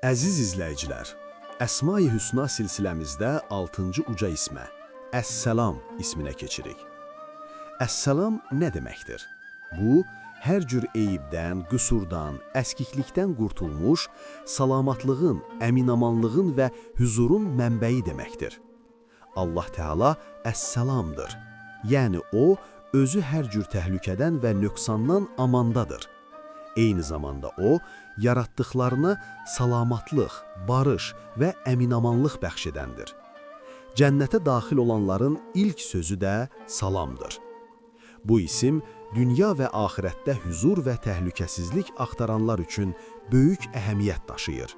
Əziz izləyicilər, Əsma-i Hüsna silsiləmizdə 6-cı uca ismə, Əs-Səlam isminə keçirik. Əs-Səlam nə deməkdir? Bu, hər cür eyibdən, qüsurdan, əskiklikdən qurtulmuş, salamatlığın, əminamanlığın və hüzurun mənbəyi deməkdir. Allah Teala Əs-Səlamdır, yəni O, özü hər cür təhlükədən və nöqsandan amandadır. Eyni zamanda O, yaratdıqlarına salamatlıq, barış və əminamanlıq bəxş edəndir. Cənnətə daxil olanların ilk sözü də salamdır. Bu isim, dünya və axirətdə hüzur və təhlükəsizlik axtaranlar üçün böyük əhəmiyyət daşıyır.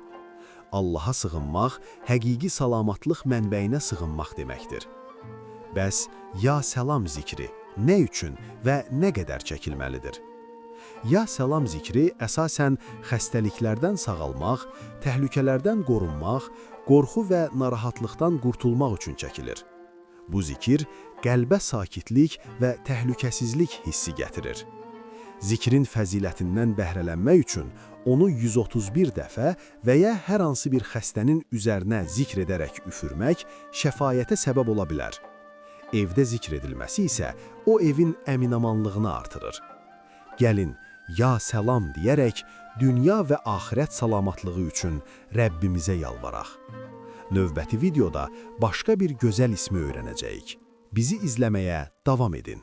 Allaha sığınmaq, həqiqi salamatlıq mənbəyinə sığınmaq deməkdir. Bəs, Ya Səlam zikri nə üçün və nə qədər çəkilməlidir? Ya Səlam zikri əsasən xəstəliklərdən sağalmaq, təhlükələrdən qorunmaq, qorxu və narahatlıqdan qurtulmaq üçün çəkilir. Bu zikir qəlbə sakitlik və təhlükəsizlik hissi gətirir. Zikrin fəzilətindən bəhrələnmək üçün onu 131 dəfə və ya hər hansı bir xəstənin üzərinə zikr edərək üfürmək şəfayətə səbəb ola bilər. Evdə zikr edilməsi isə o evin əminamanlığını artırır. Gəlin, Ya Səlam deyərək, dünya və axirət salamatlığı üçün Rəbbimizə yalvaraq. Növbəti videoda başqa bir gözəl ismi öyrənəcəyik. Bizi izləməyə davam edin.